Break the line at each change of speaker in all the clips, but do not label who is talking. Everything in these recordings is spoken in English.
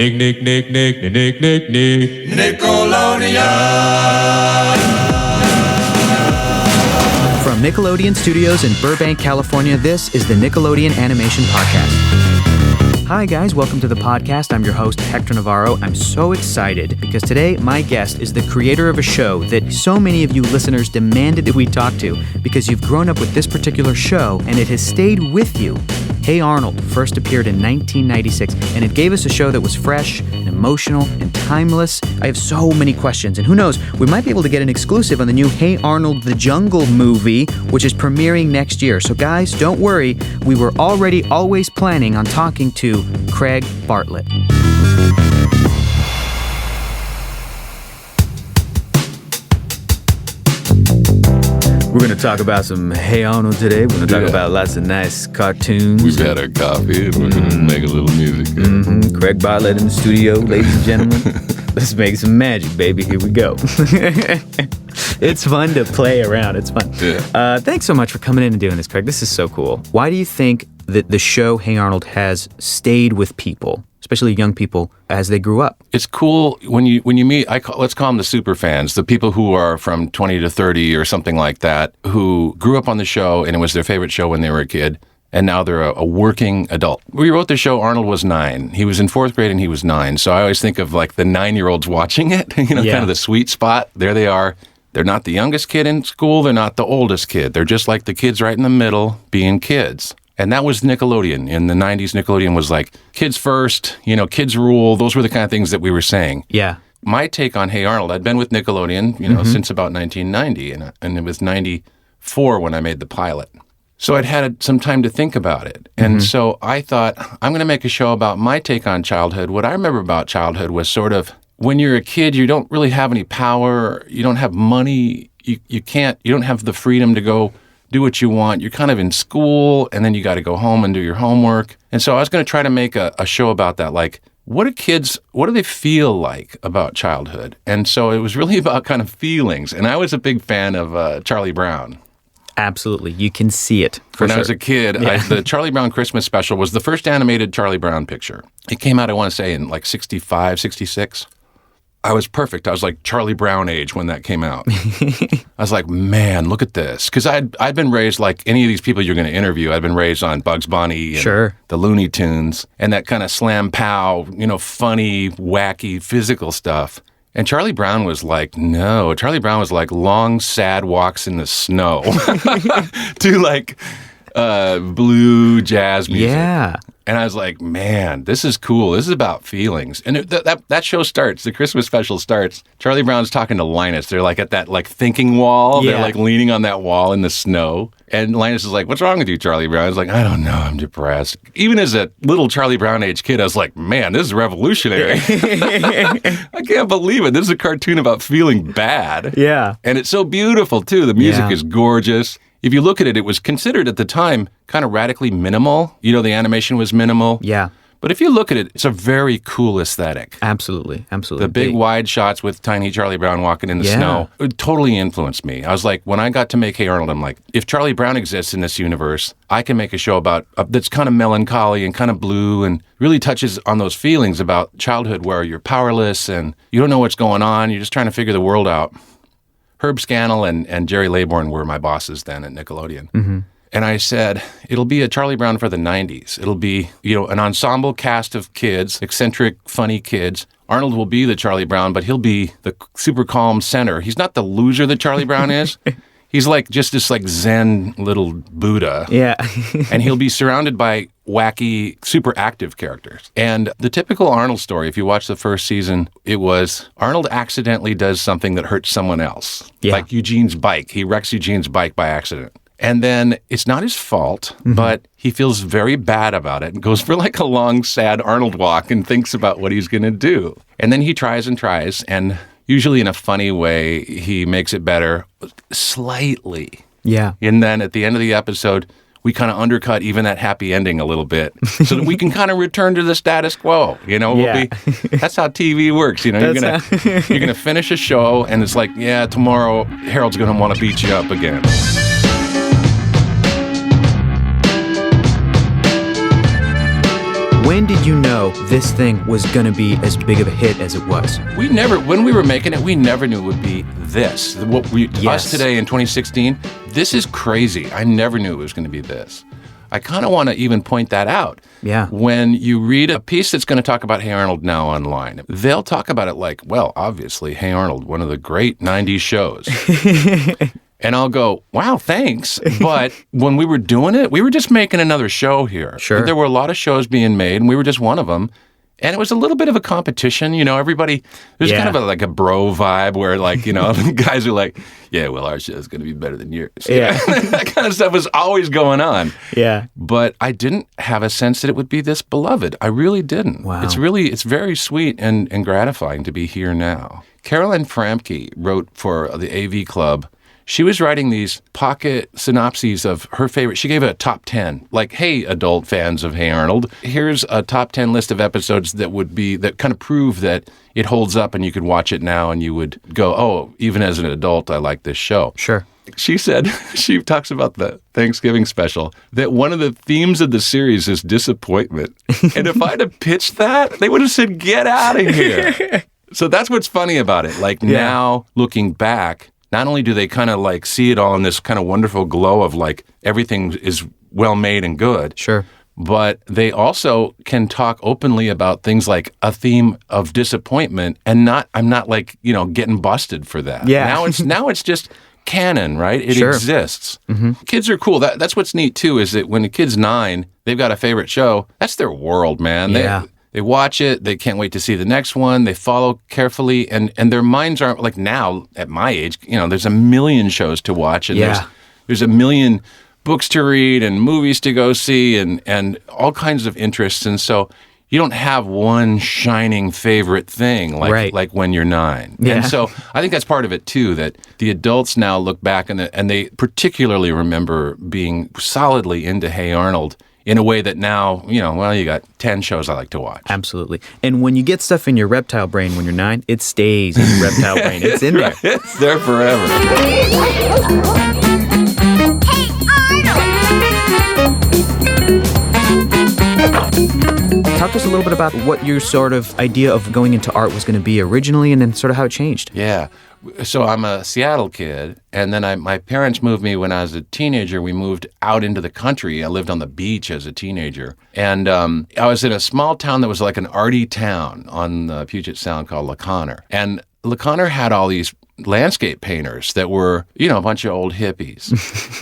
Nickelodeon.
From Nickelodeon Studios in Burbank, California, this is the Nickelodeon Animation Podcast. Hi guys, welcome to the podcast. I'm your host, Hector Navarro. I'm so excited because today my guest is the creator of a show that so many of you listeners demanded that we talk to because you've grown up with this particular show and it has stayed with you. Hey Arnold first appeared in 1996 and it gave us a show that was fresh and emotional and timeless. I have so many questions and who knows, we might be able to get an exclusive on the new Hey Arnold the Jungle movie, which is premiering next year. So guys, don't worry, we were already always planning on talking to Craig Bartlett. We're going to talk about some Hey Arnold today. We're going to talk about lots of nice cartoons.
We've had our coffee and we're going to make a little music.
Craig Bartlett in the studio, ladies and gentlemen. Let's make some magic, baby. Here we go. It's fun to play around. It's fun.
Yeah.
Thanks so much for coming in and doing this, Craig. This is so cool. Why do you think that the show Hey Arnold has stayed with people, especially young people, as they grew up?
It's cool when you meet, let's call them the super fans, the people who are from 20 to 30 or something like that, who grew up on the show and it was their favorite show when they were a kid, and now they're a working adult. We wrote the show, Arnold was 9. He was in 4th grade and he was 9. So I always think of like the 9-year-olds watching it, kind of the sweet spot. There they are. They're not the youngest kid in school. They're not the oldest kid. They're just like the kids right in the middle being kids. And that was Nickelodeon. In the 90s, Nickelodeon was like, kids first, kids rule. Those were the kind of things that we were saying.
Yeah.
My take on Hey Arnold, I'd been with Nickelodeon, since about 1990, and it was 94 when I made the pilot. So I'd had some time to think about it. And so I thought, I'm going to make a show about my take on childhood. What I remember about childhood was sort of, when you're a kid, you don't really have any power, you don't have money, you don't have the freedom to go do what you want. You're kind of in school, and then you got to go home and do your homework. And so I was going to try to make a show about that, like, what do they feel like about childhood? And so it was really about kind of feelings. And I was a big fan of Charlie Brown.
Absolutely. You can see it.
When I was a kid, the Charlie Brown Christmas special was the first animated Charlie Brown picture. It came out, I want to say, in like 65, 66. I was perfect. I was like Charlie Brown age when that came out. I was like, man, look at this. Because I'd been raised like any of these people you're going to interview. I'd been raised on Bugs Bunny and the Looney Tunes and that kind of slam pow, funny, wacky, physical stuff. And Charlie Brown was like, no. Charlie Brown was like long, sad walks in the snow to like blue jazz music.
Yeah.
And I was like, man, this is cool. This is about feelings. And that show starts, the Christmas special starts. Charlie Brown's talking to Linus. They're like at that like thinking wall. Yeah. They're like leaning on that wall in the snow. And Linus is like, what's wrong with you, Charlie Brown? I was like, I don't know, I'm depressed. Even as a little Charlie Brown age kid, I was like, man, this is revolutionary. I can't believe it. This is a cartoon about feeling bad.
Yeah.
And it's so beautiful too. The music is gorgeous. If you look at it, it was considered at the time kind of radically minimal. The animation was minimal.
Yeah.
But if you look at it, it's a very cool aesthetic.
Absolutely. Absolutely.
The big wide shots with tiny Charlie Brown walking in the snow, it totally influenced me. I was like, when I got to make Hey Arnold, I'm like, if Charlie Brown exists in this universe, I can make a show about that's kind of melancholy and kind of blue and really touches on those feelings about childhood where you're powerless and you don't know what's going on. You're just trying to figure the world out. Herb Scannell and Jerry Laybourne were my bosses then at Nickelodeon. Mm-hmm. And I said, it'll be a Charlie Brown for the 90s. It'll be, an ensemble cast of kids, eccentric, funny kids. Arnold will be the Charlie Brown, but he'll be the super calm center. He's not the loser that Charlie Brown is. He's like just this like Zen little Buddha.
Yeah.
And he'll be surrounded by wacky, super active characters. And the typical Arnold story, if you watch the first season, it was Arnold accidentally does something that hurts someone else. Yeah. Like Eugene's bike. He wrecks Eugene's bike by accident. And then it's not his fault, but he feels very bad about it and goes for like a long, sad Arnold walk and thinks about what he's going to do. And then he tries, and usually in a funny way, he makes it better slightly. Yeah. And then at the end of the episode, we kind of undercut even that happy ending a little bit so that we can kind of return to the status quo. That's how TV works. You're gonna finish a show and it's like, yeah, tomorrow Harold's going to want to beat you up again.
When did you know this thing was going to be as big of a hit as it was?
When we were making it, we never knew it would be this. Us today in 2016, this is crazy. I never knew it was going to be this. I kind of want to even point that out.
Yeah.
When you read a piece that's going to talk about Hey Arnold now online, they'll talk about it like, well, obviously, Hey Arnold, one of the great 90s shows. And I'll go, wow, thanks. But when we were doing it, we were just making another show here.
Sure.
There were a lot of shows being made, and we were just one of them. And it was a little bit of a competition, everybody, there's kind of a bro vibe where guys are like, yeah, well, our show is going to be better than yours.
Yeah.
That kind of stuff was always going on.
Yeah.
But I didn't have a sense that it would be this beloved. I really didn't.
Wow.
It's very sweet and gratifying to be here now. Carolyn Framke wrote for the AV Club. She was writing these pocket synopses of her favorite. She gave it a top 10. Like, hey, adult fans of Hey Arnold, here's a top 10 list of episodes that kind of prove that it holds up and you could watch it now and you would go, oh, even as an adult, I like this show.
Sure.
She said, she talks about the Thanksgiving special, that one of the themes of the series is disappointment. And if I'd have pitched that, they would have said, get out of here. So that's what's funny about it. Now, looking back, not only do they kind of see it all in this kind of wonderful glow of everything is well made and good.
Sure.
But they also can talk openly about things like a theme of disappointment and I'm not getting busted for that.
Yeah.
Now it's just canon, right? It
Sure.
exists.
Mm-hmm.
Kids are cool. That's what's neat too, is that when a kid's 9, they've got a favorite show. That's their world, man.
Yeah.
They watch it. They can't wait to see the next one. They follow carefully, and their minds aren't like now at my age. There's a million shows to watch, and there's a million books to read and movies to go see, and all kinds of interests. And so you don't have one shining favorite thing like when you're 9.
Yeah.
And so I think that's part of it too. That the adults now look back and they particularly remember being solidly into Hey Arnold. In a way that now, you got 10 shows I like to watch.
Absolutely. And when you get stuff in your reptile brain when you're 9, it stays in your reptile brain. It's in there.
It's there forever.
Talk to us a little bit about what your sort of idea of going into art was going to be originally and then sort of how it changed.
Yeah. So I'm a Seattle kid, and then my parents moved me when I was a teenager. We moved out into the country. I lived on the beach as a teenager. And I was in a small town that was like an arty town on the Puget Sound called La Conner. And La Conner had all these landscape painters that were, a bunch of old hippies.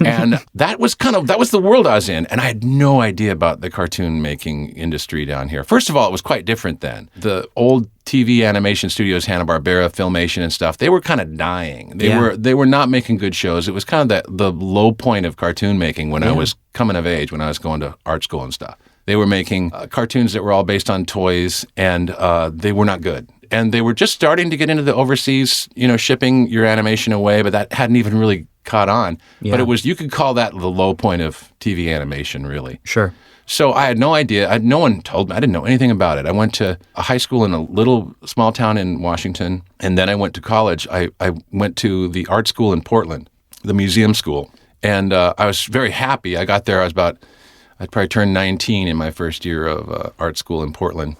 And that was the world I was in. And I had no idea about the cartoon making industry down here. First of all, it was quite different then. The old TV animation studios, Hanna-Barbera, Filmation and stuff, they were kind of dying. They were not making good shows. It was kind of the low point of cartoon making when I was coming of age, when I was going to art school and stuff. They were making cartoons that were all based on toys, and they were not good. And they were just starting to get into the overseas, shipping your animation away, but that hadn't even really caught on. Yeah. But you could call that the low point of TV animation, really.
Sure.
So I had no idea. No one told me. I didn't know anything about it. I went to a high school in a little small town in Washington, and then I went to college. I went to the art school in Portland, the museum school. And I was very happy. I got there, I'd probably turned 19 in my first year of art school in Portland.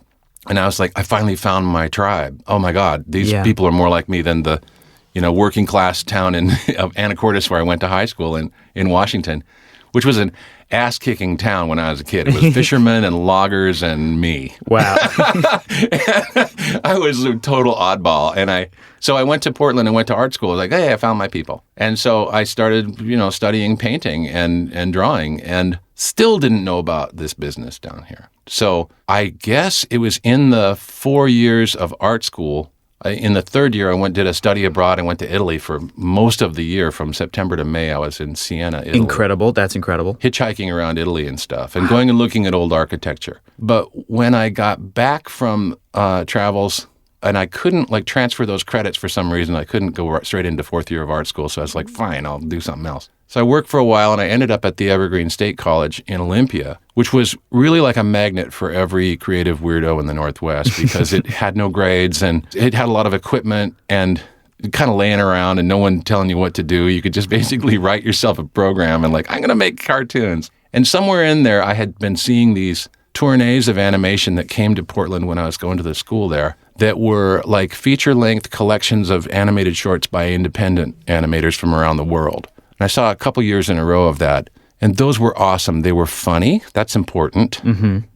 And I was like, I finally found my tribe. Oh my God, these people are more like me than the, working class town of Anacortes where I went to high school in Washington, which was an ass-kicking town when I was a kid. It was fishermen and loggers and me.
Wow.
I was a total oddball. So I went to Portland and went to art school. I was like, hey, I found my people. And so I started, studying painting and drawing, and still didn't know about this business down here. So I guess it was in the 4 years of art school. In the third year, I did a study abroad and went to Italy for most of the year. From September to May, I was in Siena, Italy.
Incredible. That's incredible.
Hitchhiking around Italy and stuff, and going and looking at old architecture. But when I got back from travels, and I couldn't transfer those credits for some reason, I couldn't go straight into fourth year of art school. So I was like, fine, I'll do something else. So I worked for a while, and I ended up at the Evergreen State College in Olympia, which was really like a magnet for every creative weirdo in the Northwest because it had no grades, and it had a lot of equipment and kind of laying around and no one telling you what to do. You could just basically write yourself a program and I'm going to make cartoons. And somewhere in there, I had been seeing these tourneys of animation that came to Portland when I was going to the school there that were like feature-length collections of animated shorts by independent animators from around the world. And I saw a couple years in a row of that, and those were awesome. They were funny. That's important.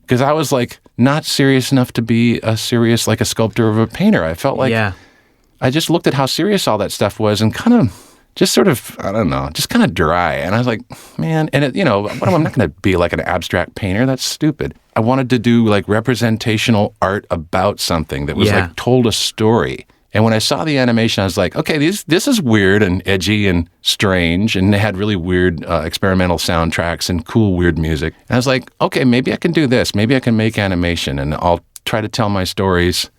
Because I was like not serious enough to be a sculptor or a painter. I felt like I just looked at how serious all that stuff was and kind of just sort of, I don't know, just kind of dry. And I was like, man, and I'm not going to be like an abstract painter. That's stupid. I wanted to do like representational art about something that was like told a story. And when I saw the animation, I was like, okay, this is weird and edgy and strange. And they had really weird experimental soundtracks and cool, weird music. And I was like, okay, maybe I can do this. Maybe I can make animation and I'll try to tell my stories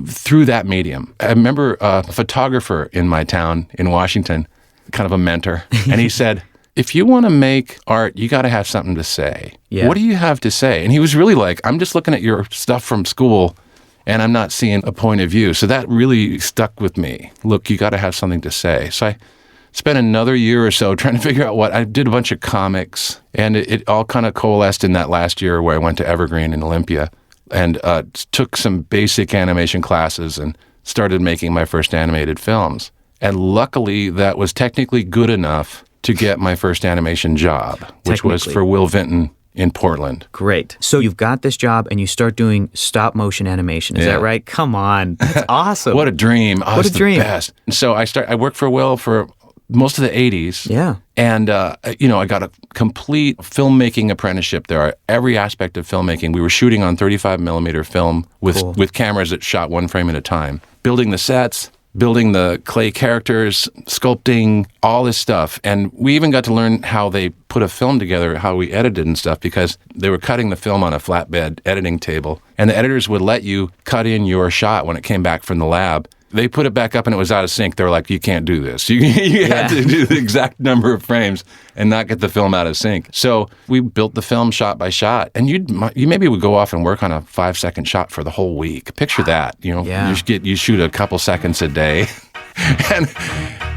through that medium. I remember a photographer in my town in Washington, kind of a mentor, and he said, if you want to make art, you got to have something to say. Yeah. What do you have to say? And he was really like, I'm just looking at your stuff from school and I'm not seeing a point of view. So that really stuck with me. Look, you got to have something to say. So I spent another year or so trying to figure out I did a bunch of comics, and it all kind of coalesced in that last year where I went to Evergreen in Olympia and took some basic animation classes and started making my first animated films. And luckily, that was technically good enough to get my first animation job, which was for Will Vinton in Portland.
Great. So you've got this job and you start doing stop motion animation. Is that right? Come on. That's awesome.
What a dream. Oh,
what a dream.
The best. And so I worked for Will for most of the 80s.
Yeah.
And, I got a complete filmmaking apprenticeship there. Every aspect of filmmaking. We were shooting on 35 millimeter film with cameras that shot one frame at a time. Building the sets, building the clay characters, sculpting, all this stuff. And we even got to learn how they put a film together, how we edited and stuff, because they were cutting the film on a flatbed editing table. And the editors would let you cut in your shot when it came back from the lab. They put it back up and it was out of sync. They were like, you can't do this. You had to do the exact number of frames and not get the film out of sync. So we built the film shot by shot. And you maybe would go off and work on a 5-second shot for the whole week. Picture that. You shoot a couple seconds a day.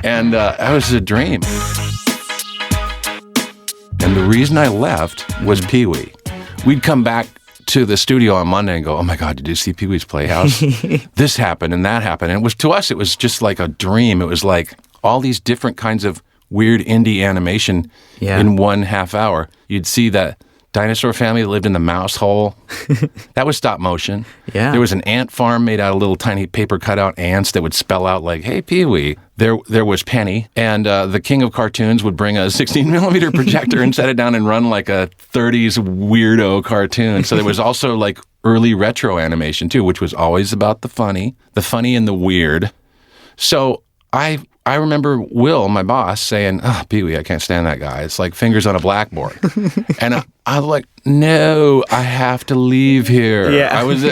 and that was a dream. And the reason I left was Pee-wee. We'd come back to the studio on Monday and go, oh my God, did you see Pee-wee's Playhouse? This happened and that happened. And to us, it was just like a dream. It was like all these different kinds of weird indie animation in 1/2 hour. You'd see that dinosaur family that lived in the mouse hole. That was stop motion. Yeah. There was an ant farm made out of little tiny paper cutout ants that would spell out like, hey, Pee-wee. There was Penny. And the king of cartoons would bring a 16 millimeter projector and set it down and run like a 30s weirdo cartoon. So there was also like early retro animation too, which was always about the funny and the weird. So I remember Will, my boss, saying, oh, Pee-wee, I can't stand that guy. It's like fingers on a blackboard. And I was like, no, I have to leave here. Yeah. It was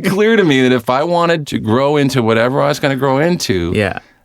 clear to me that if I wanted to grow into whatever I was going to grow into,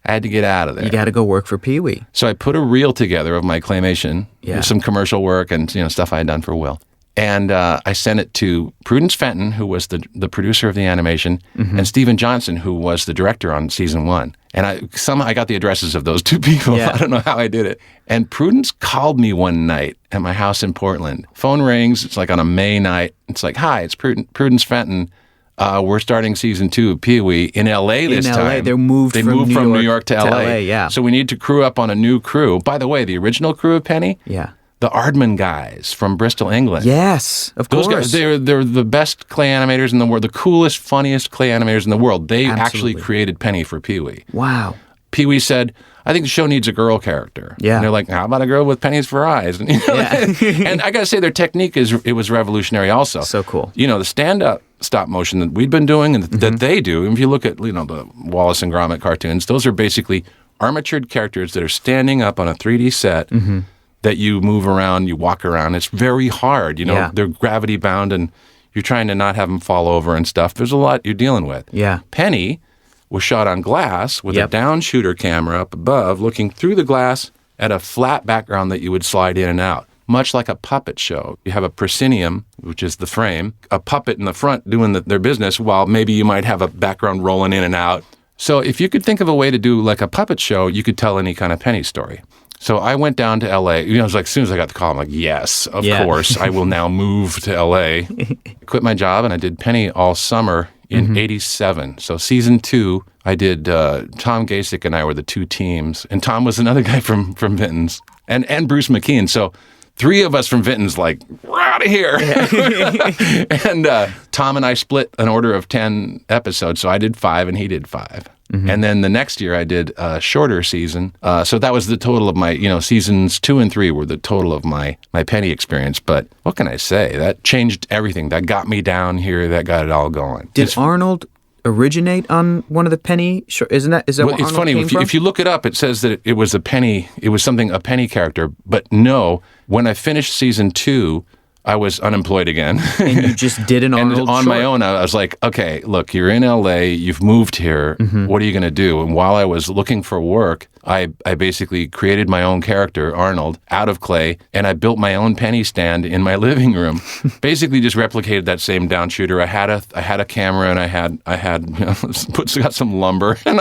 I had to get out of there.
You got to go work for Pee-wee.
So I put a reel together of my claymation, with some commercial work and stuff I had done for Will. And I sent it to Prudence Fenton, who was the producer of the animation, and Stephen Johnson, who was the director on season 1. And I got the addresses of those two people. Yeah. I don't know how I did it. And Prudence called me one night at my house in Portland. Phone rings. It's like on a May night. It's like, hi, it's Prudence Fenton. We're starting season 2 of Pee-wee in L.A. this time.
They moved from New York to L.A. Yeah.
So we need to crew up on a new crew. By the way, the original crew of Penny?
Yeah.
The Aardman guys from Bristol, England.
Yes, of course.
Those guys, they're the best clay animators in the world, the coolest, funniest clay animators in the world. They actually created Penny for Pee-wee.
Wow.
Pee-wee said, I think the show needs a girl character. Yeah. And they're like, how about a girl with pennies for eyes? And, and I got to say, their technique was revolutionary also.
So cool.
The stand-up stop motion that we'd been doing and that they do, if you look at the Wallace and Gromit cartoons, those are basically armatured characters that are standing up on a 3D set that you move around, you walk around. It's very hard. They're gravity bound and you're trying to not have them fall over and stuff. There's a lot you're dealing with.
Yeah.
Penny was shot on glass with a down shooter camera up above, looking through the glass at a flat background that you would slide in and out, much like a puppet show. You have a proscenium, which is the frame, a puppet in the front doing their business, while maybe you might have a background rolling in and out. So if you could think of a way to do like a puppet show, you could tell any kind of Penny story. So I went down to L.A. It was like, as soon as I got the call, I'm like, yes, of course, I will now move to L.A. Quit my job, and I did Penny all summer in '87. So season 2, I did, Tom Gasick and I were the 2 teams, and Tom was another guy from Vinton's, and Bruce McKeon. So 3 of us from Vinton's, like, we're out of here. And Tom and I split an order of 10 episodes, so I did 5 and he did 5. And then the next year I did a shorter season. So that was the total of my, seasons 2 and 3 were the total of my Penny experience. But what can I say? That changed everything. That got me down here. That got it all going.
Did Arnold originate on one of the Penny? Is that where Arnold
it's funny,
came from?
If you look it up, it says that it was a Penny. It was a Penny character. But no, when I finished season 2, I was unemployed again.
And you just did an Arnold
And on
short.
my own, I was like, okay, look, you're in L.A., you've moved here, what are you going to do? And while I was looking for work, I basically created my own character, Arnold, out of clay, and I built my own penny stand in my living room. Basically just replicated that same down shooter. I had a camera, and I got some lumber, and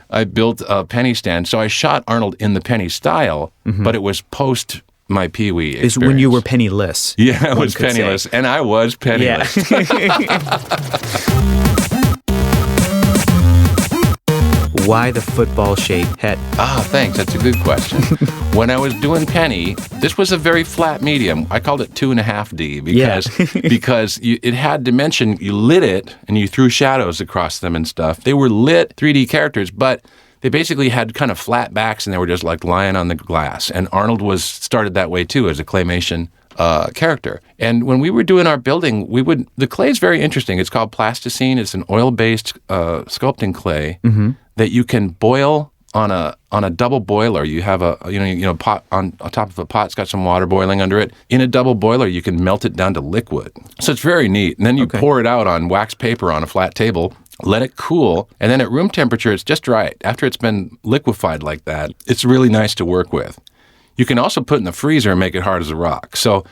I built a penny stand. So I shot Arnold in the penny style, but it was post my Pee-wee experience.
Is when you were penniless.
Yeah, I was penniless, and I was penniless.
Why the football shaped head?
Thanks. That's a good question. When I was doing Penny, this was a very flat medium. I called it 2.5D because it had dimension. You lit it, and you threw shadows across them and stuff. They were lit 3D characters, but they basically had kind of flat backs, and they were just like lying on the glass. And Arnold started that way too, as a claymation character. And when we were doing our building, the clay is very interesting. It's called plasticine. It's an oil-based sculpting clay that you can boil on a double boiler. You have a pot on top of a pot. It's got some water boiling under it. In a double boiler, you can melt it down to liquid. So it's very neat. And then you pour it out on wax paper on a flat table. Let it cool, and then at room temperature, it's just right. After it's been liquefied like that, it's really nice to work with. You can also put it in the freezer and make it hard as a rock. So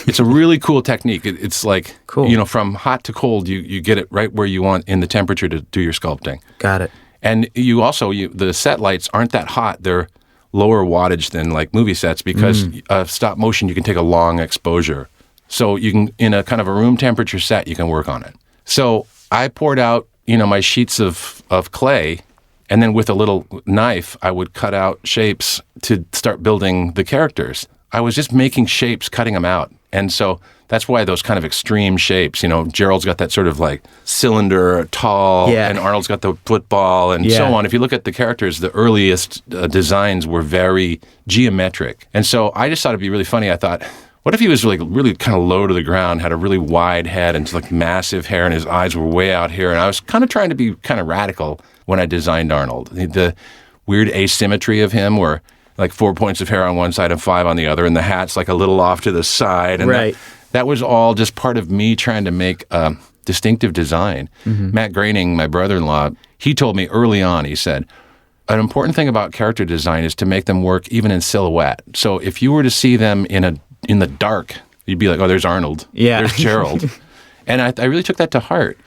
it's a really cool technique. It's like, from hot to cold, you get it right where you want in the temperature to do your sculpting.
Got it.
And you also, the set lights aren't that hot. They're lower wattage than like movie sets because stop motion, you can take a long exposure. So you can, in a kind of a room temperature set, you can work on it. So I poured out my sheets of clay, and then with a little knife, I would cut out shapes to start building the characters. I was just making shapes, cutting them out. And so that's why those kind of extreme shapes, Gerald's got that sort of like cylinder, tall, and Arnold's got the football, and so on. If you look at the characters, the earliest designs were very geometric. And so I just thought it'd be really funny. I thought, what if he was really kind of low to the ground, had a really wide head and like massive hair, and his eyes were way out here? And I was kind of trying to be kind of radical when I designed Arnold. The weird asymmetry of him, where like 4 points of hair on one side and 5 on the other, and the hat's like a little off to the side. And that was all just part of me trying to make a distinctive design. Matt Groening, my brother-in-law, he told me early on, he said, an important thing about character design is to make them work even in silhouette. So if you were to see them in the dark, you'd be like, oh, there's Arnold.
Yeah.
There's Gerald. And I really took that to heart.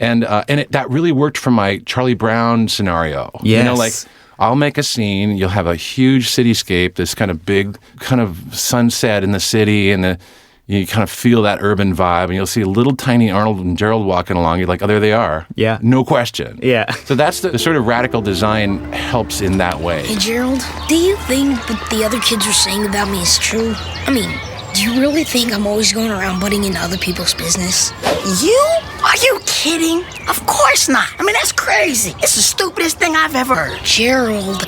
And that really worked for my Charlie Brown scenario.
Yes.
I'll make a scene, you'll have a huge cityscape, this kind of big kind of sunset in the city, and you kind of feel that urban vibe, and you'll see a little tiny Arnold and Gerald walking along. You're like, oh, there they are.
Yeah.
No question.
Yeah.
So that's the sort of radical design helps in that way.
Hey, Gerald, do you think what the other kids are saying about me is true? I mean, do you really think I'm always going around butting into other people's business?
You? Are you kidding? Of course not. I mean, that's crazy. It's the stupidest thing I've ever heard.
Gerald.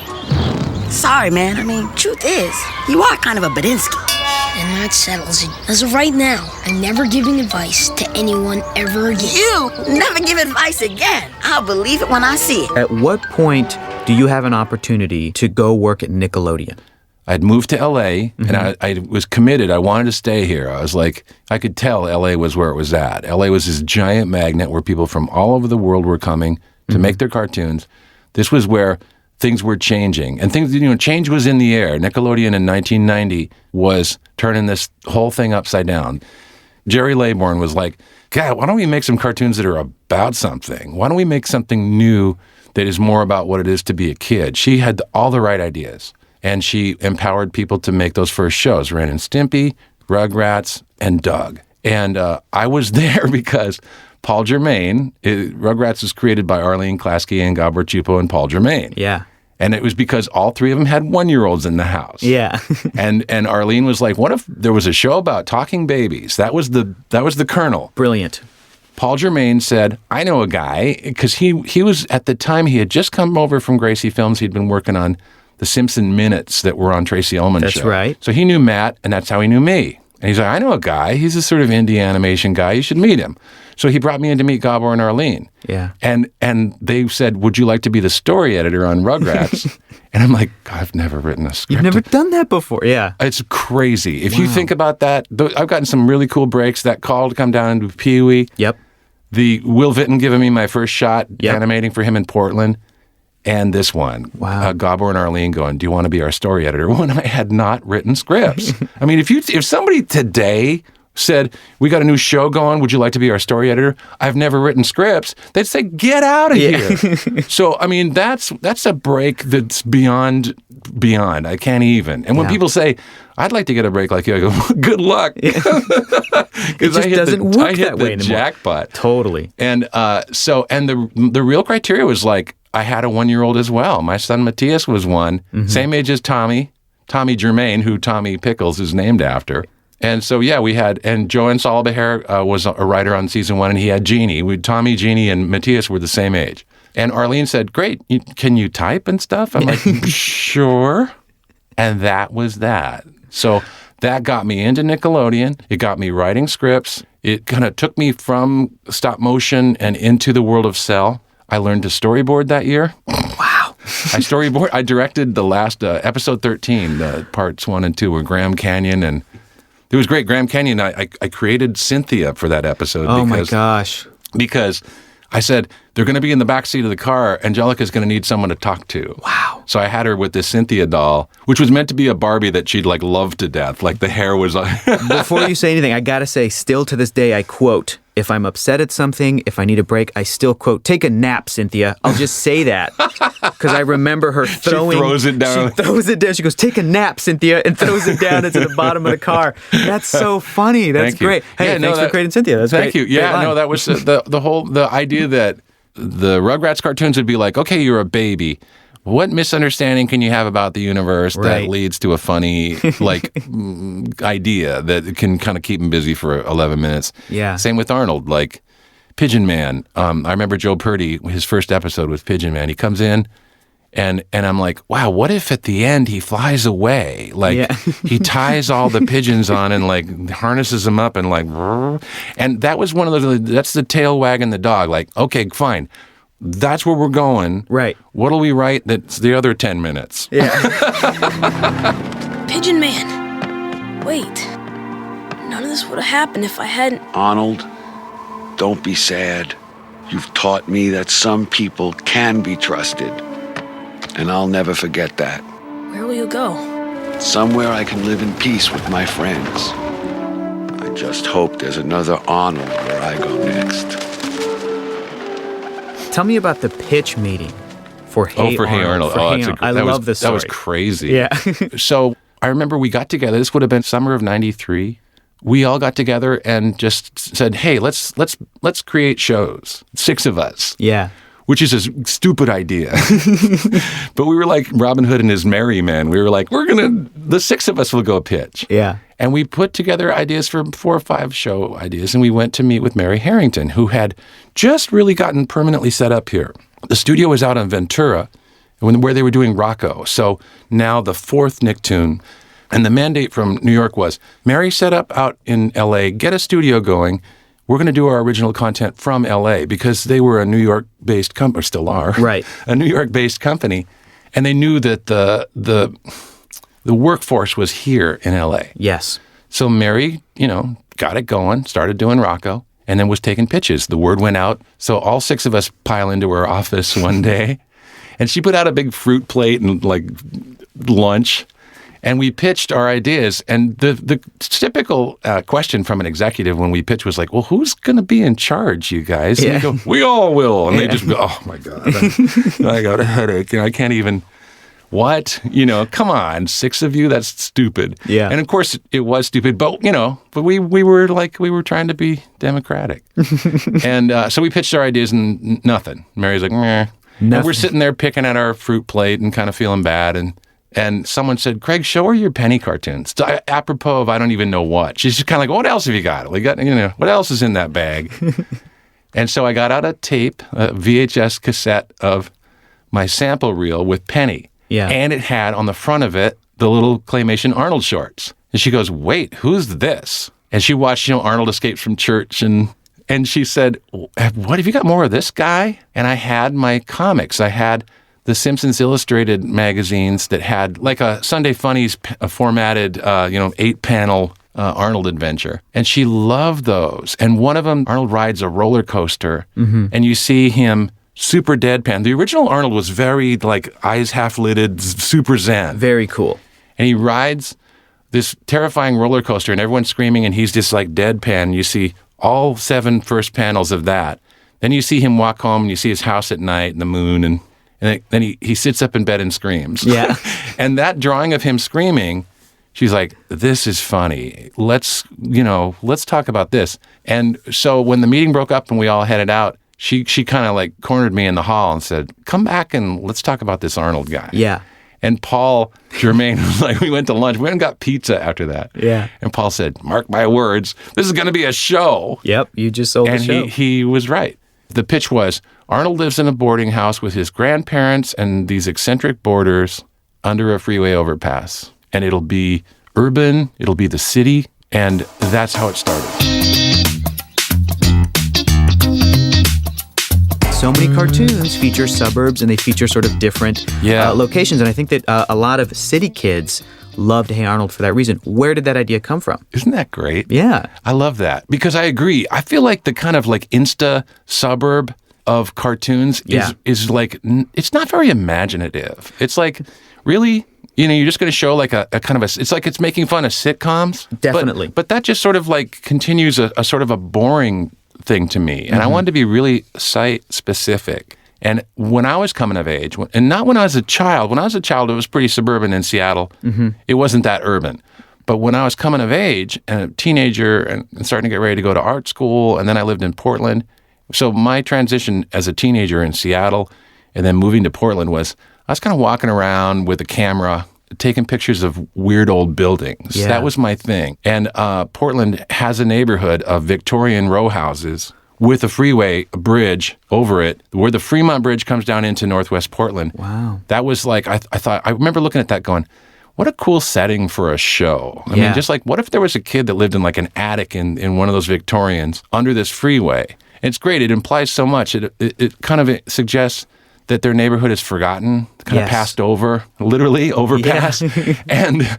Sorry, man. I mean, truth is, you are kind of a Badinsky.
And that settles it. As of right now, I'm never giving advice to anyone ever again.
You never give advice again. I'll believe it when I see it.
At what point do you have an opportunity to go work at Nickelodeon?
I'd moved to L.A., and I was committed. I wanted to stay here. I was like, I could tell L.A. was where it was at. L.A. was this giant magnet where people from all over the world were coming to make their cartoons. This was where things were changing. And things, change was in the air. Nickelodeon in 1990 was turning this whole thing upside down. Jerry Laybourne was like, God, why don't we make some cartoons that are about something? Why don't we make something new that is more about what it is to be a kid. She had all the right ideas, and she empowered people to make those first shows, Ren and Stimpy, Rugrats, and Doug. And I was there because Paul Germain, Rugrats was created by Arlene Klasky and Gabor Chupo and Paul Germain.
Yeah.
And it was because all three of them had 1-year-olds in the house.
Yeah.
and Arlene was like, what if there was a show about talking babies? That was the kernel.
Brilliant.
Paul Germain said, I know a guy, because he was, at the time, he had just come over from Gracie Films. He'd been working on the Simpson Minutes that were on Tracy Ullman's show.
That's right.
So he knew Matt, and that's how he knew me. And he's like, I know a guy. He's a sort of indie animation guy. You should meet him. So he brought me in to meet Gabor and Arlene.
Yeah.
And they said, would you like to be the story editor on Rugrats? And I'm like, I've never written a script.
You've never done that before. Yeah.
It's crazy. If you think about that, I've gotten some really cool breaks. That call to come down and do Pee-wee.
Yep.
The Will Vinton giving me my first shot animating for him in Portland. And this one, Gabor and Arlene going, do you want to be our story editor? When I had not written scripts. I mean, if somebody today said, we got a new show going, would you like to be our story editor? I've never written scripts. They'd say, get out of here. So, I mean, that's a break that's beyond. I can't even. And when people say, I'd like to get a break like you, I go, good luck.
It just doesn't work that way anymore.
Jackpot.
Totally.
And the real criteria was like, I had a 1-year-old as well. My son Matthias was one, same age as Tommy Germain, who Tommy Pickles is named after. And so, we had, and Joanne Salabaher was a writer on season 1, and he had Jeannie. Tommy, Jeannie, and Matthias were the same age. And Arlene said, great, can you type and stuff? I'm like, sure. And that was that. So that got me into Nickelodeon. It got me writing scripts. It kind of took me from stop motion and into the world of cell. I learned to storyboard that year.
Wow.
I directed the last episode 13, parts 1 and 2 were Graham Canyon, and it was great. Graham Canyon, I created Cynthia for that episode.
Oh my gosh.
Because I said, they're going to be in the back seat of the car. Angelica's going to need someone to talk to.
Wow.
So I had her with this Cynthia doll, which was meant to be a Barbie that she'd like love to death. Like the hair was...
Before you say anything, I got to say, still to this day, I quote, if I'm upset at something, if I need a break, I still quote, take a nap, Cynthia. I'll just say that. Because I remember her throwing...
She throws it down.
She throws it down. She goes, take a nap, Cynthia, and throws it down into the bottom of the car. That's so funny. That's great. Hey, thanks for creating Cynthia. That's
great. Thank you. Yeah,
no,
that was the idea that the Rugrats cartoons would be like, okay, you're a baby. What misunderstanding can you have about the universe that leads to a funny idea that can kind of keep him busy for 11 minutes?
Yeah.
Same with Arnold, like Pigeon Man. I remember Joe Purdy, his first episode with Pigeon Man. He comes in and I'm like, wow, what if at the end he flies away? Like he ties all the pigeons on and like harnesses them up and like, and that was one of those, that's the tail wagging the dog. Like, okay, fine. That's where we're going.
Right.
What'll we write that's the other 10 minutes?
Yeah.
Pigeon Man. Wait. None of this would have happened if I hadn't...
Arnold, don't be sad. You've taught me that some people can be trusted. And I'll never forget that.
Where will you go?
Somewhere I can live in peace with my friends. I just hope there's another Arnold where I go next.
Tell me about the pitch meeting for Hey Arnold.
I
love this story.
That was crazy.
Yeah.
So I remember we got together. This would have been summer of '93. We all got together and just said, "Hey, let's create shows. 6 of us."
Yeah.
Which is a stupid idea. But we were like Robin Hood and his merry men. We were like, the 6 of us will go pitch.
Yeah.
And we put together ideas for 4 or 5 show ideas, and we went to meet with Mary Harrington, who had just really gotten permanently set up here. The studio was out on Ventura, where they were doing Rocco. So now the 4th Nicktoon, and the mandate from New York was, Mary set up out in L.A., get a studio going. We're going to do our original content from L.A. because they were a New York-based company, or still are.
Right.
A New York-based company, and they knew that the workforce was here in L.A.
Yes.
So Mary, got it going, started doing Rocco, and then was taking pitches. The word went out. So all 6 of us pile into her office one day, and she put out a big fruit plate and like lunch. And we pitched our ideas, and the typical question from an executive when we pitch was like, well, who's going to be in charge, you guys? And they go, we all will. And they just go, oh, my God. I got a headache. I can't even, what? Come on, 6 of you? That's stupid.
Yeah.
And, of course, it was stupid, but we were trying to be democratic. And so we pitched our ideas, and nothing. Mary's like, meh. Nothing. And we're sitting there picking at our fruit plate and kind of feeling bad, and someone said, Craig, show her your penny cartoons. Apropos of I don't even know what. She's just kind of like, what else have you got? We got, what else is in that bag? And so I got out a tape, a VHS cassette of my sample reel with Penny.
Yeah.
And it had on the front of it the little claymation Arnold shorts. And she goes, wait, who's this? And she watched, Arnold escapes from church, and she said, what, have you got more of this guy? And I had my comics. I had the Simpsons Illustrated magazines that had like a Sunday Funnies formatted, 8-panel Arnold adventure. And she loved those. And one of them, Arnold rides a roller coaster, and you see him super deadpan. The original Arnold was very like eyes half-lidded, super zen.
Very cool.
And he rides this terrifying roller coaster, and everyone's screaming, and he's just like deadpan. You see all 7 first panels of that. Then you see him walk home, and you see his house at night and the moon, and then he sits up in bed and screams.
Yeah.
And that drawing of him screaming, she's like, this is funny. Let's talk about this. And so when the meeting broke up and we all headed out, she kind of like cornered me in the hall and said, come back and let's talk about this Arnold guy.
Yeah.
And Paul Germain was like, we went to lunch. We went and got pizza after that.
Yeah.
And Paul said, mark my words, this is going to be a show.
Yep. You just sold the show.
And he was right. The pitch was, Arnold lives in a boarding house with his grandparents and these eccentric boarders under a freeway overpass. And it'll be urban, it'll be the city, and that's how it started.
So many cartoons feature suburbs, and they feature sort of different locations. And I think that a lot of city kids loved Hey Arnold for that reason. Where did that idea come from?
Isn't that great?
Yeah.
I love that because I agree. I feel like the kind of like Insta suburb of cartoons is like, it's not very imaginative. It's like, really, you're just going to show like a kind of it's like it's making fun of sitcoms.
Definitely.
But that just sort of like continues a sort of a boring thing to me. And I wanted to be really site specific. And when I was coming of age, and not when I was a child, it was pretty suburban in Seattle. It wasn't that urban. But when I was coming of age and a teenager and starting to get ready to go to art school, and then I lived in Portland. So my transition as a teenager in Seattle and then moving to Portland was I was kind of walking around with a camera, taking pictures of weird old buildings.
Yeah.
That was my thing. And Portland has a neighborhood of Victorian row houses with a freeway, a bridge over it, where the Fremont Bridge comes down into Northwest Portland.
Wow.
That was like, I remember looking at that going, what a cool setting for a show. I mean, just like, what if there was a kid that lived in like an attic in one of those Victorians under this freeway? And it's great. It implies so much. It kind of suggests that their neighborhood is forgotten, kind of passed over, literally overpassed. Yeah.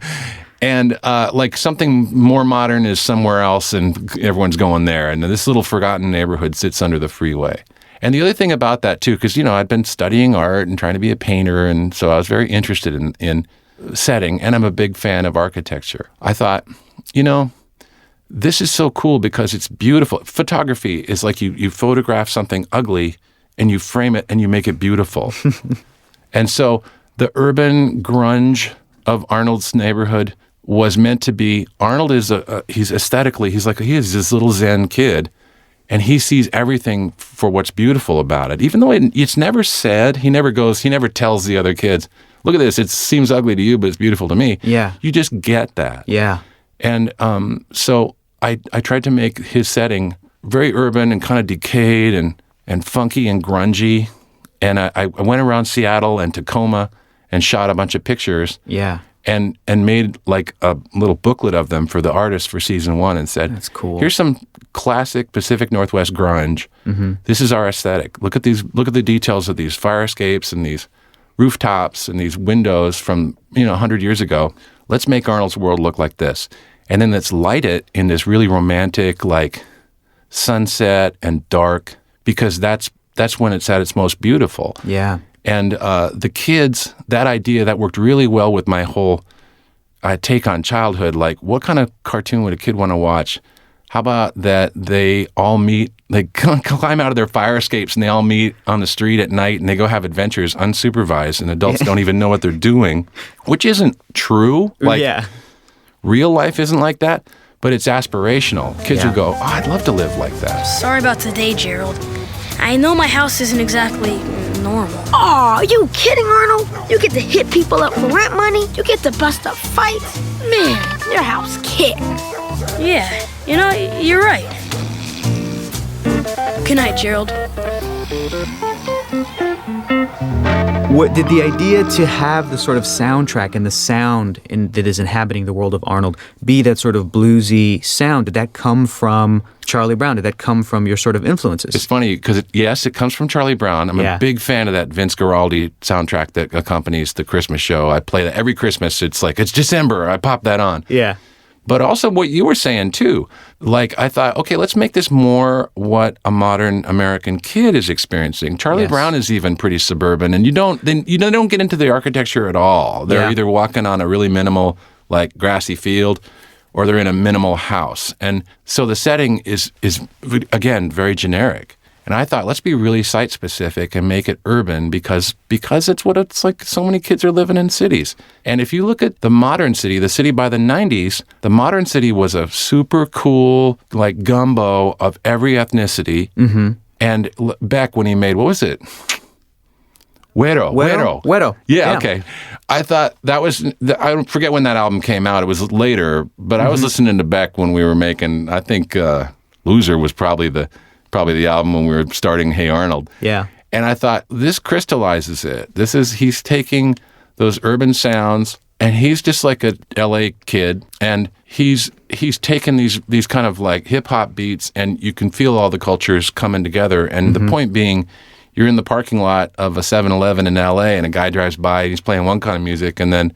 And like something more modern is somewhere else and everyone's going there. And this little forgotten neighborhood sits under the freeway. And the other thing about that too, because, I'd been studying art and trying to be a painter. And so I was very interested in setting. And I'm a big fan of architecture. I thought, this is so cool because it's beautiful. Photography is like you photograph something ugly and you frame it and you make it beautiful. And so the urban grunge of Arnold's neighborhood was meant to be, Arnold is he's aesthetically, he is this little Zen kid, and he sees everything for what's beautiful about it. Even though it's never said, he never tells the other kids, look at this, it seems ugly to you, but it's beautiful to me.
Yeah.
You just get that.
Yeah.
And so I tried to make his setting very urban and kind of decayed and funky and grungy. And I went around Seattle and Tacoma and shot a bunch of pictures.
Yeah.
And made like a little booklet of them for the artists for season 1 and said,
that's cool.
Here's some classic Pacific Northwest grunge. Mm-hmm. This is our aesthetic. Look at the details of these fire escapes and these rooftops and these windows from 100 years ago. Let's make Arnold's world look like this. And then let's light it in this really romantic like sunset and dark, because that's when it's at its most beautiful.
Yeah.
And the kids, that idea, that worked really well with my whole take on childhood. Like, what kind of cartoon would a kid want to watch? How about that they all meet, they climb out of their fire escapes and they all meet on the street at night and they go have adventures unsupervised and adults don't even know what they're doing, which isn't true. Like, real life isn't like that, but it's aspirational. Kids will go, oh, I'd love to live like that.
Sorry about today, Gerald. I know my house isn't exactly normal.
Aw, are you kidding, Arnold? You get to hit people up for rent money. You get to bust up fights. Man, your house kicks.
Yeah, you know, you're right. Good night, Gerald.
What did the idea to have the sort of soundtrack and the sound that is inhabiting the world of Arnold be that sort of bluesy sound? Did that come from Charlie Brown? Did that come from your sort of influences?
It's funny because, yes, it comes from Charlie Brown. I'm a big fan of that Vince Guaraldi soundtrack that accompanies the Christmas show. I play that every Christmas. It's like, it's December. I pop that on.
Yeah.
But also what you were saying, too. Like, I thought, okay, let's make this more what a modern American kid is experiencing. Charlie Brown is even pretty suburban, and you don't get into the architecture at all. They're either walking on a really minimal, like, grassy field, or they're in a minimal house. And so the setting is again, very generic. And I thought, let's be really site-specific and make it urban because it's what it's like. So many kids are living in cities. And if you look at the modern city, the city by the 90s, the modern city was a super cool, like, gumbo of every ethnicity. Mm-hmm. And Beck, when he made, what was it? Güero. Yeah, okay. I thought that was, I forget when that album came out. It was later, but I was listening to Beck when we were making, I think Loser was probably the album when we were starting Hey Arnold.
Yeah.
And I thought, this crystallizes it. He's taking those urban sounds, and he's just like a LA kid, and he's taken these kind of like hip hop beats, and you can feel all the cultures coming together. And the point being, you're in the parking lot of a 7-Eleven in LA, and a guy drives by, and he's playing one kind of music, and then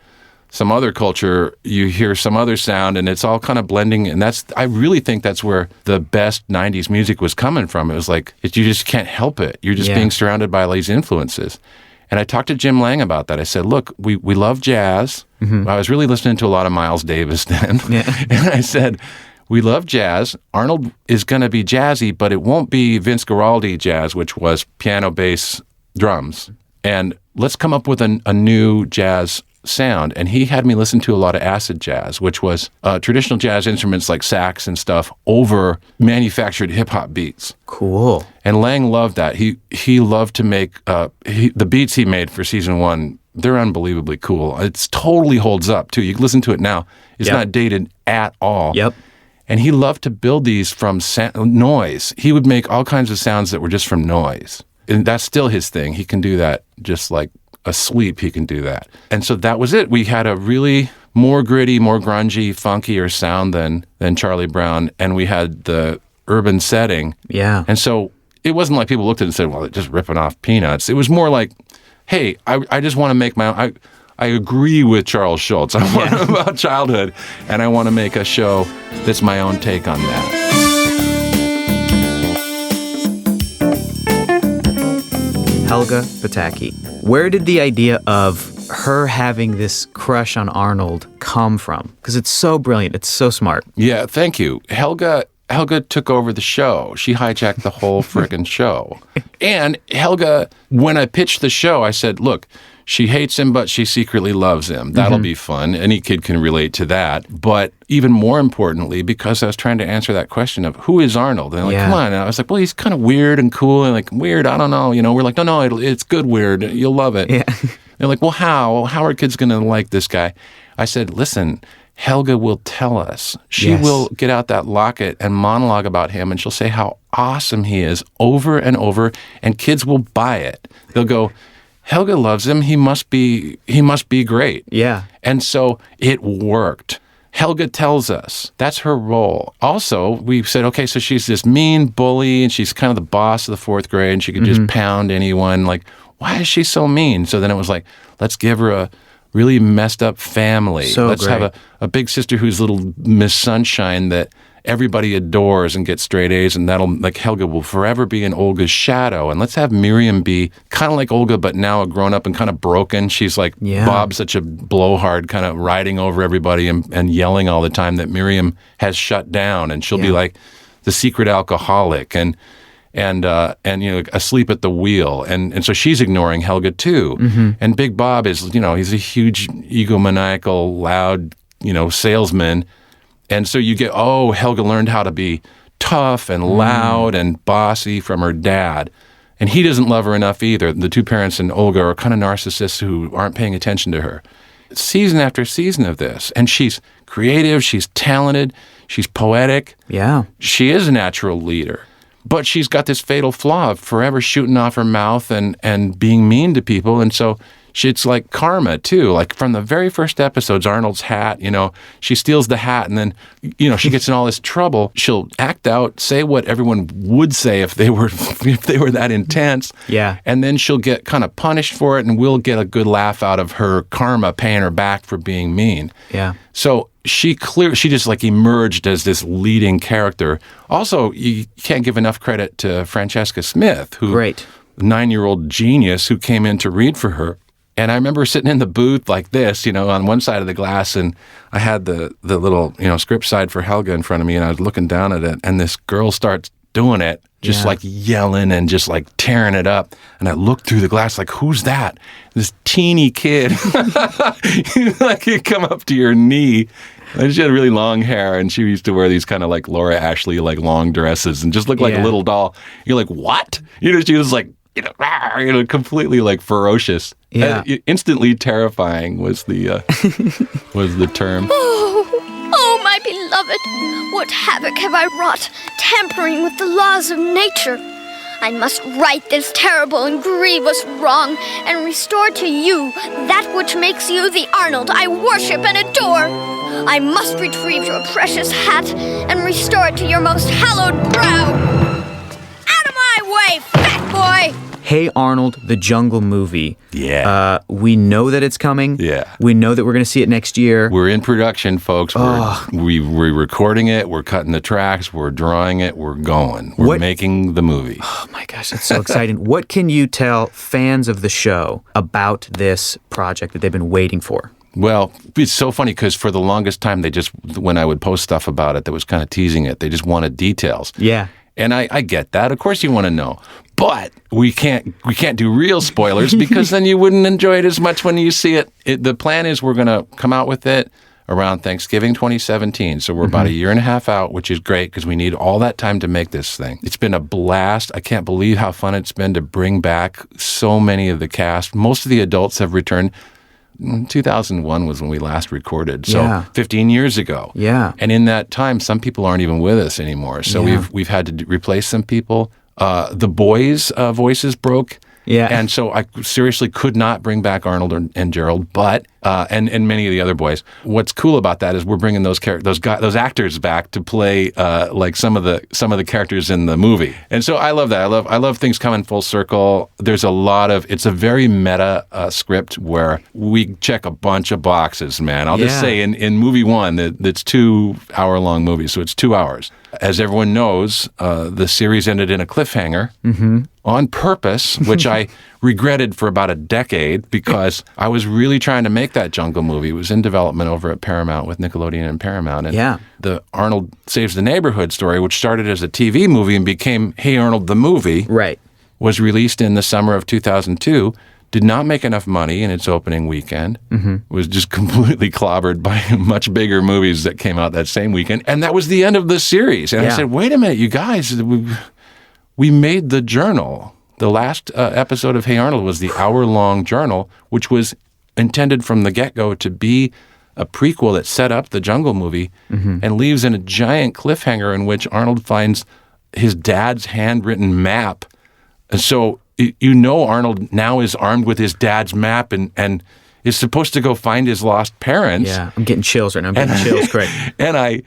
some other culture, you hear some other sound, and it's all kind of blending. And I really think that's where the best 90s music was coming from. It was like, you just can't help it. You're just being surrounded by all these influences. And I talked to Jim Lang about that. I said, look, we love jazz. I was really listening to a lot of Miles Davis then. And I said, we love jazz. Arnold is going to be jazzy, but it won't be Vince Guaraldi jazz, which was piano, bass, drums. And let's come up with a new jazz sound. And he had me listen to a lot of acid jazz, which was traditional jazz instruments like sax and stuff over manufactured hip-hop beats.
Cool.
And Lang loved that. He loved to make the beats he made for season 1. They're unbelievably cool. It totally holds up too. You can listen to it now. It's not dated at all.
Yep.
And he loved to build these from noise. He would make all kinds of sounds that were just from noise. And that's still his thing. He can do that just like a sweep, he can do that. And so that was it. We had a really more gritty, more grungy, funkier sound than Charlie Brown, and we had the urban setting. Yeah. And so it wasn't like people looked at it and said, well, it's just ripping off Peanuts. It was more like, hey, I just want to make my own. I agree with Charles Schultz. I want about childhood, and I want to make a show that's my own take on that.
Helga Pataki. Where did the idea of her having this crush on Arnold come from? Because it's so brilliant. It's so smart.
Yeah, thank you. Helga took over the show. She hijacked the whole friggin' show. And Helga, when I pitched the show, I said, look, she hates him, but she secretly loves him. That'll be fun. Any kid can relate to that. But even more importantly, because I was trying to answer that question of who is Arnold? And they're like, come on. And I was like, well, he's kind of weird and cool. And like, weird, I don't know. You know, we're like, no, it's good weird. You'll love it. Yeah. They're like, well, how? How are kids going to like this guy? I said, listen, Helga will tell us. She will get out that locket and monologue about him, and she'll say how awesome he is over and over, and kids will buy it. They'll go, Helga loves him. He must be great. Yeah. And so it worked. Helga tells us that's her role. Also, we said, okay, so she's this mean bully, and she's kind of the boss of the fourth grade, and she could just pound anyone. Like, why is she so mean? So then it was like, let's give her a really messed up family. So let's have a big sister who's little Miss Sunshine that everybody adores and gets straight A's, and that'll, like, Helga will forever be in Olga's shadow. And let's have Miriam be kind of like Olga, but now a grown-up and kind of broken. She's like Bob, such a blowhard, kind of riding over everybody and yelling all the time that Miriam has shut down, and she'll be like the secret alcoholic and asleep at the wheel, and so she's ignoring Helga too. And Big Bob is, he's a huge egomaniacal, loud, salesman. And so you get, Helga learned how to be tough and loud and bossy from her dad. And he doesn't love her enough either. The two parents and Olga are kind of narcissists who aren't paying attention to her. Season after season of this. And she's creative, she's talented, she's poetic. Yeah. She is a natural leader. But she's got this fatal flaw of forever shooting off her mouth and being mean to people. And so it's like karma, too. Like from the very first episodes, Arnold's hat, she steals the hat and then, she gets in all this trouble. She'll act out, say what everyone would say if they were that intense. Yeah. And then she'll get kind of punished for it, and we'll get a good laugh out of her karma paying her back for being mean. Yeah. So she just like emerged as this leading character. Also, you can't give enough credit to Francesca Smith, who, 9-year-old genius who came in to read for her. And I remember sitting in the booth like this, on one side of the glass, and I had the little, script side for Helga in front of me, and I was looking down at it, and this girl starts doing it, just like yelling and just like tearing it up. And I looked through the glass like, who's that? This teeny kid. Like he'd come up to your knee. And she had really long hair, and she used to wear these kind of like Laura Ashley, like long dresses, and just looked like a little doll. You're like, what? She was like, completely like ferocious. Yeah. Instantly terrifying was the term.
Oh, my beloved, what havoc have I wrought, tampering with the laws of nature. I must right this terrible and grievous wrong and restore to you that which makes you the Arnold I worship and adore. I must retrieve your precious hat and restore it to your most hallowed brow. Out of my way, fat boy!
Hey Arnold, the Jungle movie. Yeah. We know that it's coming. Yeah. We know that we're going to see it next year.
We're in production, folks. We're recording it. We're cutting the tracks. We're drawing it. We're going. We're making the movie.
Oh my gosh, that's so exciting. What can you tell fans of the show about this project that they've been waiting for?
Well, it's so funny because for the longest time, when I would post stuff about it that was kind of teasing it, they just wanted details. Yeah. And I get that. Of course you want to know. But we can't do real spoilers because then you wouldn't enjoy it as much when you see it. The plan is we're going to come out with it around Thanksgiving 2017. So we're about a year and a half out, which is great because we need all that time to make this thing. It's been a blast. I can't believe how fun it's been to bring back so many of the cast. Most of the adults have returned. 2001 was when we last recorded, so 15 years ago. Yeah. And in that time, some people aren't even with us anymore. So we've had to replace some people. The boys' voices broke. Yeah. And so I seriously could not bring back Arnold and Gerald, but and many of the other boys. What's cool about that is we're bringing those actors back to play like some of the characters in the movie. And so I love that. I love things coming full circle. There's it's a very meta script where we check a bunch of boxes, man. I'll just say in movie one, that's 2-hour-long movie, so it's 2 hours. As everyone knows, the series ended in a cliffhanger on purpose, which I regretted for about a decade because I was really trying to make that Jungle movie. It was in development over at Paramount with Nickelodeon and Paramount. And the Arnold Saves the Neighborhood story, which started as a TV movie and became Hey Arnold the movie, was released in the summer of 2002. Did not make enough money in its opening weekend. Was just completely clobbered by much bigger movies that came out that same weekend. And that was the end of the series. And I said, wait a minute, you guys, we made the journal. The last episode of Hey Arnold was the hour-long journal, which was intended from the get-go to be a prequel that set up the Jungle movie and leaves in a giant cliffhanger in which Arnold finds his dad's handwritten map. And so Arnold now is armed with his dad's map and is supposed to go find his lost parents. Yeah,
I'm getting chills right now. I'm getting chills, Craig.
And I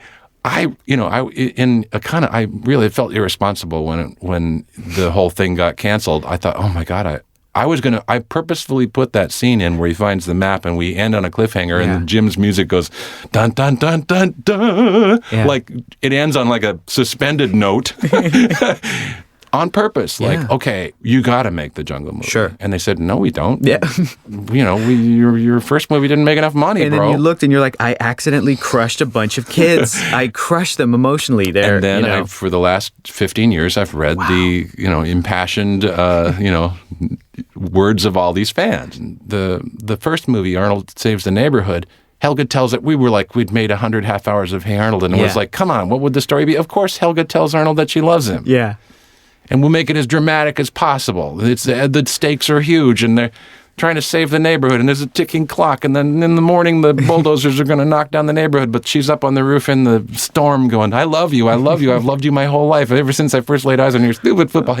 really felt irresponsible when the whole thing got canceled. I thought, oh my God, I purposefully put that scene in where he finds the map and we end on a cliffhanger and Jim's music goes dun dun dun dun dun. Yeah. Like it ends on like a suspended note. On purpose, like, okay, you got to make the Jungle movie.
Sure.
And they said, no, we don't.
Yeah.
Your first movie didn't make enough money,
and
bro.
And then you looked and you're like, I accidentally crushed a bunch of kids. I crushed them emotionally there.
And then for the last 15 years, I've read the, impassioned, words of all these fans. The first movie, Arnold Saves the Neighborhood, Helga tells it, we'd made 100 half hours of Hey Arnold, and it was like, come on, what would the story be? Of course, Helga tells Arnold that she loves him.
Yeah.
And we'll make it as dramatic as possible. The stakes are huge, and they're trying to save the neighborhood, and there's a ticking clock, and then in the morning the bulldozers are going to knock down the neighborhood, but she's up on the roof in the storm going, I love you, I've loved you my whole life, ever since I first laid eyes on your stupid football.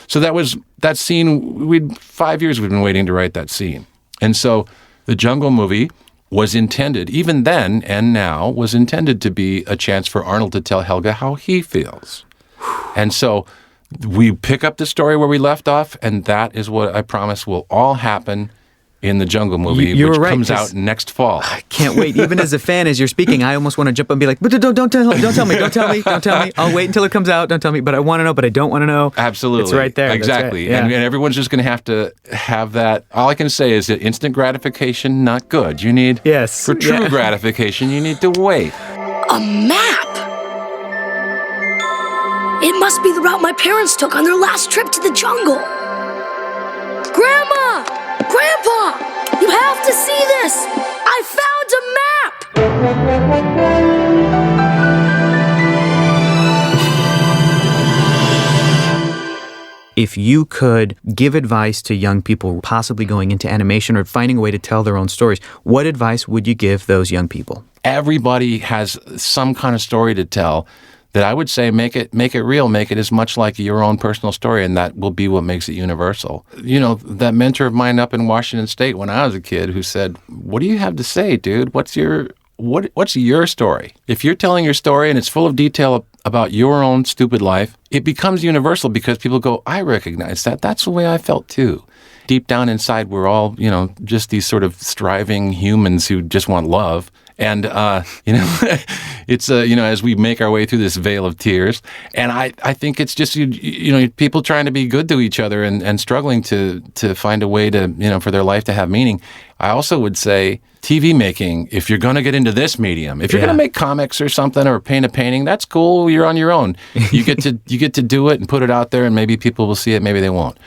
So that scene, 5 years we've been waiting to write that scene. And so the Jungle movie was intended, even then and now, was intended to be a chance for Arnold to tell Helga how he feels. And so we pick up the story where we left off, and that is what I promise will all happen in the Jungle movie, which comes out next fall.
I can't wait. Even as a fan, as you're speaking, I almost want to jump up and be like, but don't tell me. I'll wait until it comes out. Don't tell me. But I want to know, but I don't want to know.
Absolutely.
It's right there.
Exactly.
Right. Yeah.
And everyone's just going to have that. All I can say is that instant gratification, not good. You need, for true gratification, you need to wait.
A map! It must be the route my parents took on their last trip to the jungle. Grandma! Grandpa! You have to see this! I found a map!
If you could give advice to young people possibly going into animation or finding a way to tell their own stories, what advice would you give those young people? Everybody
has some kind of story to tell. That I would say make it real, make it as much like your own personal story, and that will be what makes it universal. That mentor of mine up in Washington State when I was a kid who said, what do you have to say, dude? What's your story? If you're telling your story and it's full of detail about your own stupid life, it becomes universal because people go, I recognize that. That's the way I felt too. Deep down inside, we're all, just these sort of striving humans who just want love. And, it's, as we make our way through this veil of tears. And I think it's just, people trying to be good to each other and struggling to find a way to, for their life to have meaning. I also would say TV making, if you're going to get into this medium, if you're going to make comics or something or paint a painting, that's cool. You're on your own. You get to do it and put it out there, and maybe people will see it, maybe they won't.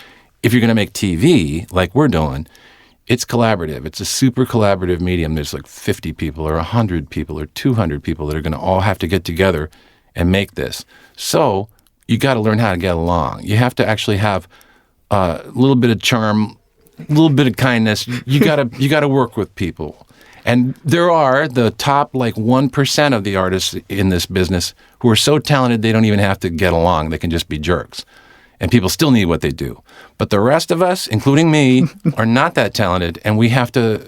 If you're going to make TV like we're doing, it's collaborative. It's a super collaborative medium. There's like 50 people or 100 people or 200 people that are going to all have to get together and make this. So you got to learn how to get along. You have to actually have a little bit of charm, a little bit of kindness. You got to work with people. And there are the top 1% of the artists in this business who are so talented they don't even have to get along. They can just be jerks. And people still need what they do. But the rest of us, including me, are not that talented. And you have to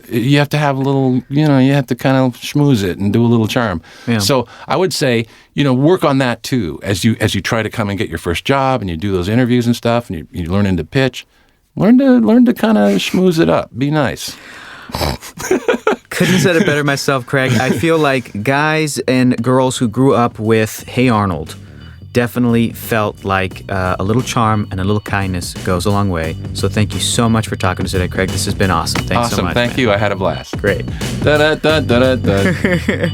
have a little, you have to kind of schmooze it and do a little charm. Yeah. So I would say, work on that too. As you try to come and get your first job and you do those interviews and stuff and you learn to pitch, learn to kind of schmooze it up. Be nice.
Couldn't have said it better myself, Craig. I feel like guys and girls who grew up with Hey Arnold definitely felt like a little charm and a little kindness goes a long way. So thank you so much for talking to us today, Craig. This has been awesome. Thanks so much.
Thank you. I had a blast.
Great.
Da-da-da-da-da-da.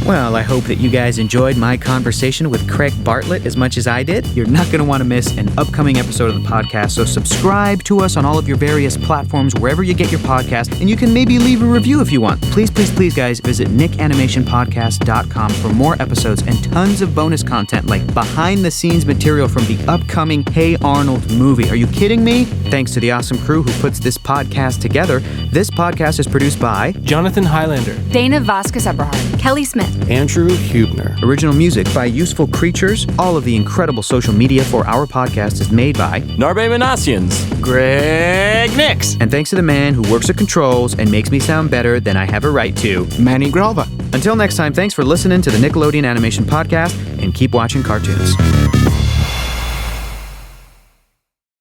Well, I hope that you guys enjoyed my conversation with Craig Bartlett as much as I did. You're not going to want to miss an upcoming episode of the podcast, so subscribe to us on all of your various platforms, wherever you get your podcast, and you can maybe leave a review if you want. Please, please, please, guys, visit nickanimationpodcast.com for more episodes and tons of bonus content like behind-the-scenes material from the upcoming Hey Arnold movie. Are you kidding me? Thanks to the awesome crew who puts this podcast together. This podcast is produced by
Jonathan Highlander,
Dana Vasquez-Eberhard, Kelly Smith,
Andrew Hubner.
Original music by Useful Creatures. All of the incredible social media for our podcast is made by
Narbe Manassians, Greg Nix.
And thanks to the man who works the controls and makes me sound better than I have a right to,
Manny Gralva.
Until next time, thanks for listening to the Nickelodeon Animation Podcast, and keep watching cartoons.